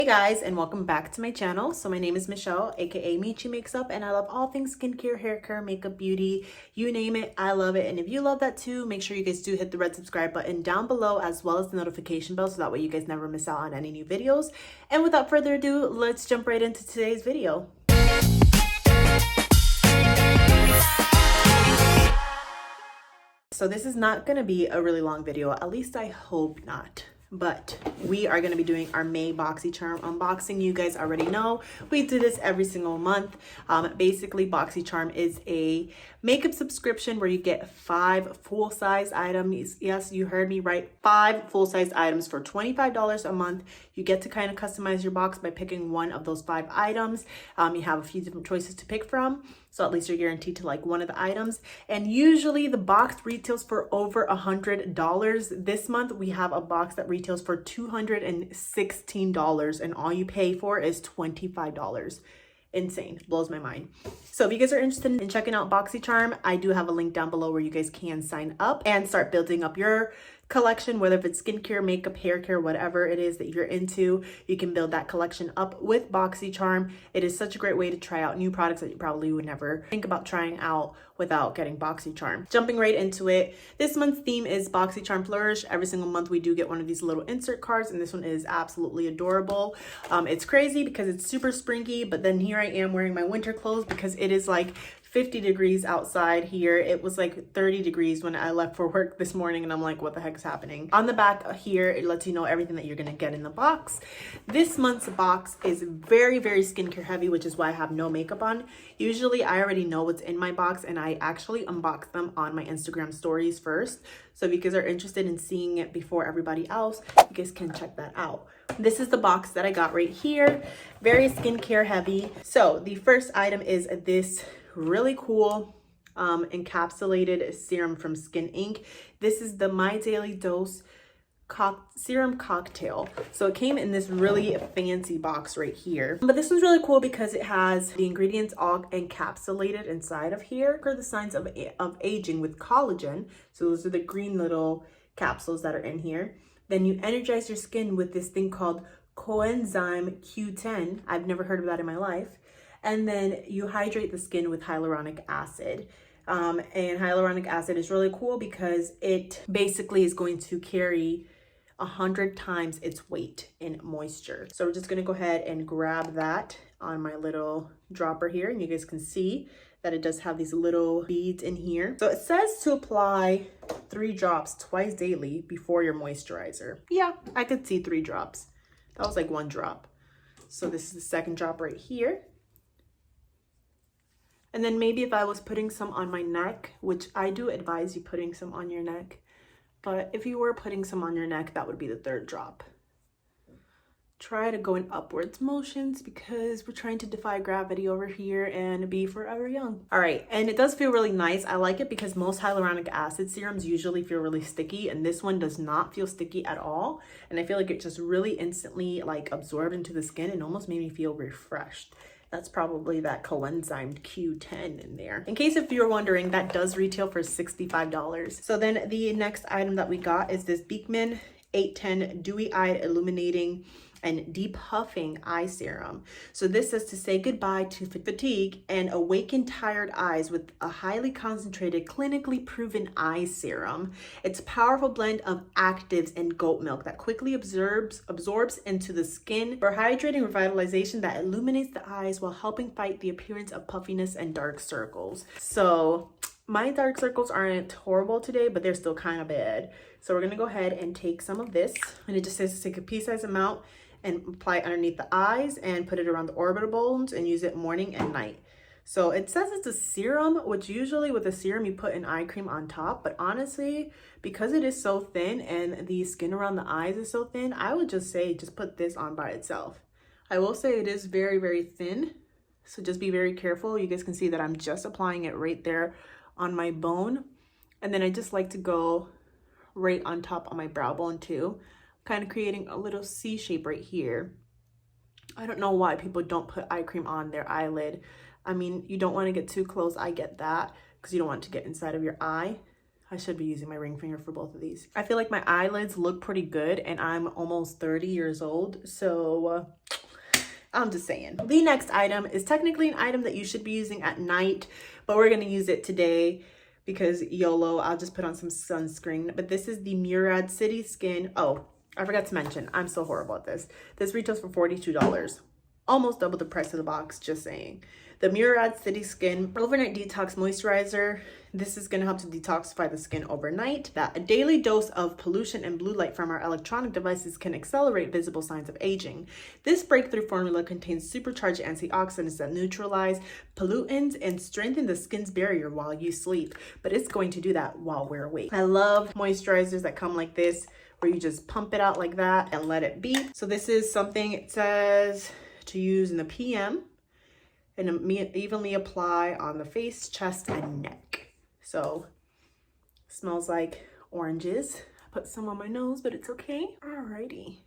Hey guys, and welcome back to my channel. So my name is Michelle, aka Michi Makes Up, and I love all things skincare, hair care, makeup, beauty, you name it, I love it. And if you love that too, make sure you guys do hit the red subscribe button down below, as well as the notification bell, so that way you guys never miss out on any new videos. And without further ado, let's jump right into today's video. So this is not going to be a really long video, at least I hope not. But we are going to be doing our May Boxycharm unboxing. You guys already know we do this every single month. Basically, Boxycharm is a makeup subscription where you get 5 full-size items. Yes, you heard me right. 5 full-size items for $25 a month. You get to kind of customize your box by picking one of those 5 items. You have a few different choices to pick from. So at least you're guaranteed to like one of the items. And usually the box retails for over $100. This month we have a box that retails for $216 and all you pay for is $25. Insane. Blows my mind. So if you guys are interested in checking out Boxycharm, I do have a link down below where you guys can sign up and start building up your collection, whether if it's skincare, makeup, hair care, whatever it is that you're into. You can build that collection up with Boxycharm. It is such a great way to try out new products that you probably would never think about trying out without getting Boxycharm. Jumping right into it, this month's theme is Boxycharm Flourish. Every single month we do get one of these little insert cards, and this one is absolutely adorable. It's crazy because it's super springy, but then here I am wearing my winter clothes because it is like 50 degrees outside here. It was like 30 degrees when I left for work this morning, and I'm like, what the heck is happening? On the back here, it lets you know everything that you're gonna get in the box. This month's box is very, very skincare heavy, which is why I have no makeup on. Usually I already know what's in my box, and I actually unbox them on my Instagram stories first. So if you guys are interested in seeing it before everybody else, you guys can check that out. This is the box that I got right here. Very skincare heavy. So the first item is this really cool encapsulated serum from Skin Inc. This is the My Daily Dose Serum Cocktail. So it came in this really fancy box right here. But this one's really cool because it has the ingredients all encapsulated inside of here. For the signs of aging with collagen. So those are the green little capsules that are in here. Then you energize your skin with this thing called coenzyme Q10. I've never heard of that in my life. And then you hydrate the skin with hyaluronic acid. And hyaluronic acid is really cool because it basically is going to carry 100 times its weight in moisture. So we're just gonna go ahead and grab that on my little dropper here, and you guys can see that it does have these little beads in here. So it says to apply 3 drops twice daily before your moisturizer. Yeah, I could see 3 drops. That was like 1 drop. So this is the second drop right here. And then maybe if I was putting some on my neck, which I do advise you putting some on your neck, but if you were putting some on your neck, that would be the 3rd drop. Try to go in upwards motions because we're trying to defy gravity over here and be forever young. All right, and it does feel really nice. I like it because most hyaluronic acid serums usually feel really sticky, and this one does not feel sticky at all. And I feel like it just really instantly like absorbed into the skin and almost made me feel refreshed. That's probably that coenzyme Q10 in there. In case if you're wondering, that does retail for $65. So then the next item that we got is this Beekman 810 Dewy Eyed Illuminating and Depuffing Eye Serum. So this says to say goodbye to fatigue and awaken tired eyes with a highly concentrated, clinically proven eye serum. It's a powerful blend of actives and goat milk that quickly absorbs into the skin for hydrating revitalization that illuminates the eyes while helping fight the appearance of puffiness and dark circles. So my dark circles aren't horrible today, but they're still kind of bad. So we're gonna go ahead and take some of this, and it just says to take a pea-sized amount and apply it underneath the eyes and put it around the orbital bones and use it morning and night. So it says it's a serum, which usually with a serum you put an eye cream on top, but honestly, because it is so thin and the skin around the eyes is so thin, I would just say just put this on by itself. I will say it is very, very thin, so just be very careful. You guys can see that I'm just applying it right there on my bone, and then I just like to go right on top of my brow bone too, kind of creating a little C shape right here. I don't know why people don't put eye cream on their eyelid. I mean, you don't want to get too close, I get that, because you don't want it to get inside of your eye. I should be using my ring finger for both of these. I feel like my eyelids look pretty good and I'm almost 30 years old. So I'm just saying. The next item is technically an item that you should be using at night, but we're going to use it today because YOLO. I'll just put on some sunscreen. But this is the Murad City Skin. Oh, I forgot to mention, I'm so horrible at this. This retails for $42. Almost double the price of the box, just saying. The Murad City Skin Overnight Detox Moisturizer. This is going to help to detoxify the skin overnight. That a daily dose of pollution and blue light from our electronic devices can accelerate visible signs of aging. This breakthrough formula contains supercharged antioxidants that neutralize pollutants and strengthen the skin's barrier while you sleep. But it's going to do that while we're awake. I love moisturizers that come like this, where you just pump it out like that and let it be. So this is something, it says to use in the PM and evenly apply on the face, chest, and neck. So smells like oranges. I put some on my nose, but it's okay. Alrighty.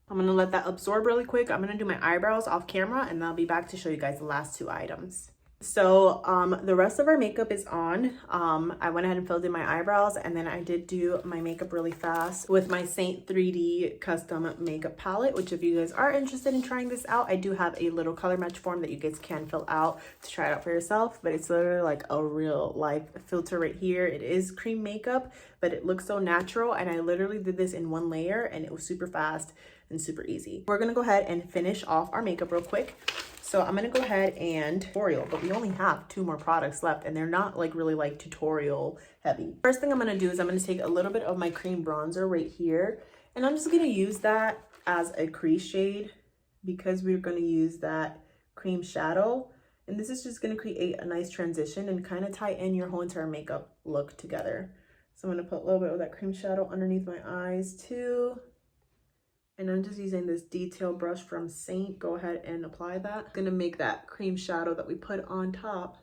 I'm gonna let that absorb really quick. I'm gonna do my eyebrows off camera and I'll be back to show you guys the last two items. So the rest of our makeup is on. I went ahead and filled in my eyebrows, and then I did do my makeup really fast with my Seint 3D custom makeup palette, which if you guys are interested in trying this out, I do have a little color match form that you guys can fill out to try it out for yourself. But it's literally like a real life filter right here. It is cream makeup, but it looks so natural, and I literally did this in one layer and it was super fast and super easy. We're gonna go ahead and finish off our makeup real quick. So I'm gonna go ahead and tutorial, but we only have 2 more products left and they're not like really like tutorial heavy. First thing I'm gonna do is I'm gonna take a little bit of my cream bronzer right here, and I'm just gonna use that as a crease shade because we're gonna use that cream shadow. And this is just gonna create a nice transition and kind of tie in your whole entire makeup look together. So I'm gonna put a little bit of that cream shadow underneath my eyes too. And I'm just using this detail brush from Seint. Go ahead and apply that. It's gonna make that cream shadow that we put on top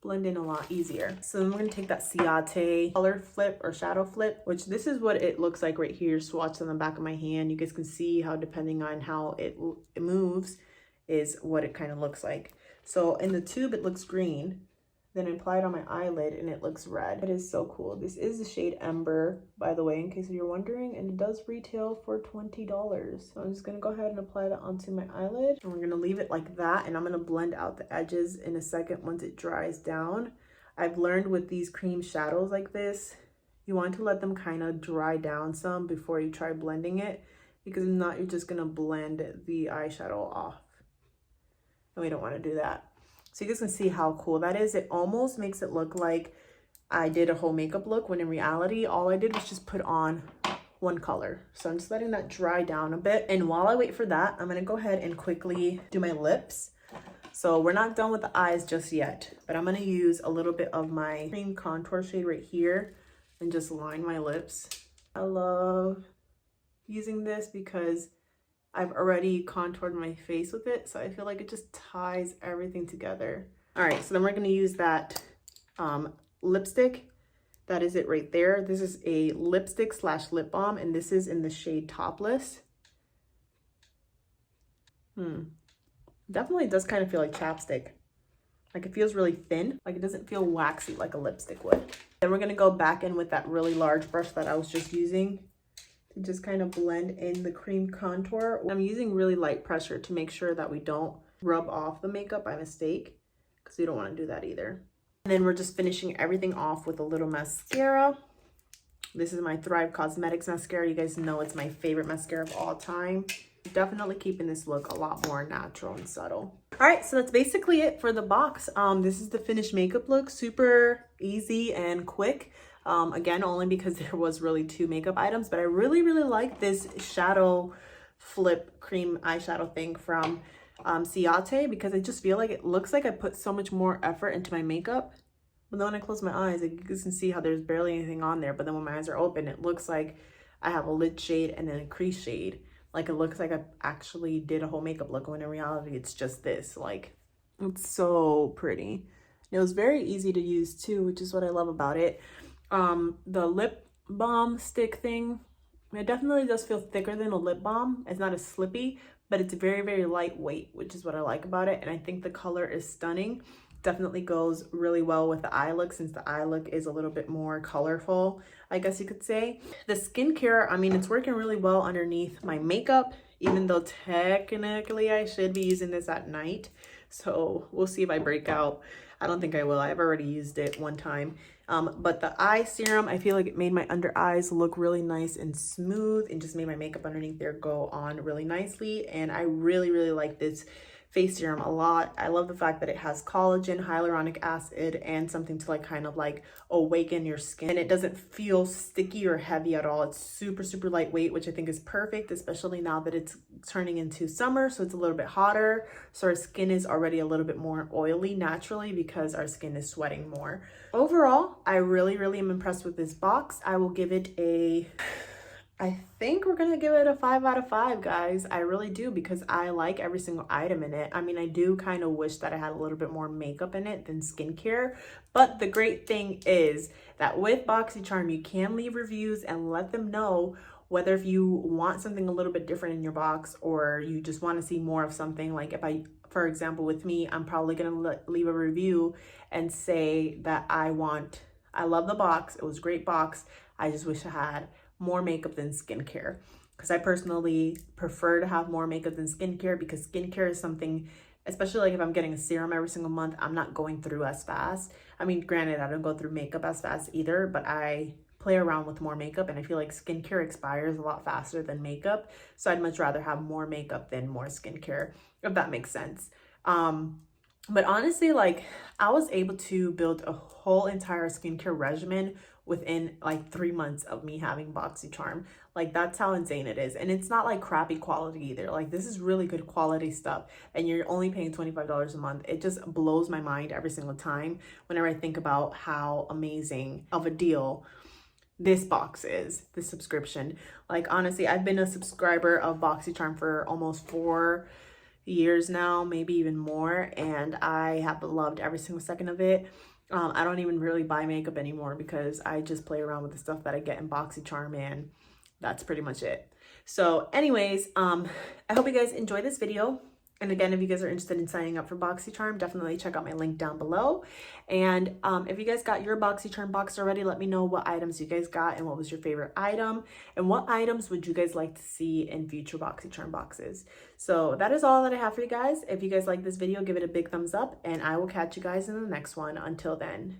blend in a lot easier. So then we're gonna take that Ciate color flip or shadow flip, which this is what it looks like right here, swatched on the back of my hand. You guys can see how depending on how it moves is what it kind of looks like. So in the tube, it looks green. Then I apply it on my eyelid and it looks red. It is so cool. This is the shade Ember, by the way, in case you're wondering, and it does retail for $20. So I'm just gonna go ahead and apply that onto my eyelid, and we're gonna leave it like that, and I'm gonna blend out the edges in a second once it dries down. I've learned with these cream shadows like this, you want to let them kind of dry down some before you try blending it, because if not, you're just gonna blend the eyeshadow off. And we don't wanna do that. So you guys can see how cool that is. It almost makes it look like I did a whole makeup look, when in reality, all I did was just put on one color. So I'm just letting that dry down a bit. And while I wait for that, I'm gonna go ahead and quickly do my lips. So we're not done with the eyes just yet, but I'm gonna use a little bit of my cream contour shade right here and just line my lips. I love using this because I've already contoured my face with it, so I feel like it just ties everything together. All right, so then we're gonna use that lipstick. That is it right there. This is a lipstick slash lip balm, and this is in the shade Topless. Definitely does kind of feel like chapstick. Like it feels really thin, like it doesn't feel waxy like a lipstick would. Then we're gonna go back in with that really large brush that I was just using to just kind of blend in the cream contour. I'm using really light pressure to make sure that we don't rub off the makeup by mistake, because we don't want to do that either. And then we're just finishing everything off with a little mascara. This is my Thrive Cosmetics mascara. You guys know it's my favorite mascara of all time. Definitely keeping this look a lot more natural and subtle. All right, so that's basically it for the box. This is the finished makeup look. Super easy and quick. Again, only because there was really 2 makeup items, but I really like this shadow flip cream eyeshadow thing from Ciate, because I just feel like it looks like I put so much more effort into my makeup. But then when I close my eyes, like, you can see how there's barely anything on there, but then when my eyes are open, it looks like I have a lid shade and then a crease shade. Like it looks like I actually did a whole makeup look, when in reality it's just this. Like, it's so pretty. And it was very easy to use too, which is what I love about it. The lip balm stick thing, it definitely does feel thicker than a lip balm. It's not as slippy, but it's very lightweight, which is what I like about it. And I think the color is stunning. definitely goes really well with the eye look, since the eye look is a little bit more colorful, I guess you could say. The skincare, I mean, it's working really well underneath my makeup, even though technically I should be using this at night. So we'll see if I break out. I don't think I will. I've already used it one time. But the eye serum, I feel like it made my under eyes look really nice and smooth, and just made my makeup underneath there go on really nicely. And I really, really like this face serum a lot. I love the fact that it has collagen, hyaluronic acid, and something to like kind of like awaken your skin. And it doesn't feel sticky or heavy at all. It's super, super lightweight, which I think is perfect, especially now that it's turning into summer, so it's a little bit hotter. So our skin is already a little bit more oily naturally because our skin is sweating more. Overall, I really, really am impressed with this box. I will give it a, I think we're gonna give it a 5 out of 5, guys. I really do, because I like every single item in it. I mean, I do kind of wish that I had a little bit more makeup in it than skincare, but the great thing is that with Boxycharm, you can leave reviews and let them know whether if you want something a little bit different in your box, or you just want to see more of something. Like if I, for example, with me, I'm probably gonna leave a review and say that I love the box. It was a great box. I just wish I had more makeup than skincare, because I personally prefer to have more makeup than skincare, because skincare is something, especially like if I'm getting a serum every single month, I'm not going through as fast. I mean, granted, I don't go through makeup as fast either, but I play around with more makeup, and I feel like skincare expires a lot faster than makeup. So I'd much rather have more makeup than more skincare, if that makes sense. But honestly, like, I was able to build a whole entire skincare regimen within like 3 months of me having Boxycharm. Like, that's how insane it is. And it's not like crappy quality either. Like, this is really good quality stuff, and you're only paying $25 a month. It just blows my mind every single time whenever I think about how amazing of a deal this box is, this subscription. Like, honestly, I've been a subscriber of Boxycharm for almost 4 years now, maybe even more, and I have loved every single second of it. I don't even really buy makeup anymore, because I just play around with the stuff that I get in Boxycharm, and that's pretty much it. So anyways, I hope you guys enjoy this video. And again, if you guys are interested in signing up for Boxycharm, definitely check out my link down below. And if you guys got your Boxycharm box already, let me know what items you guys got and what was your favorite item, and what items would you guys like to see in future Boxycharm boxes. So that is all that I have for you guys. If you guys like this video, give it a big thumbs up, and I will catch you guys in the next one. Until then.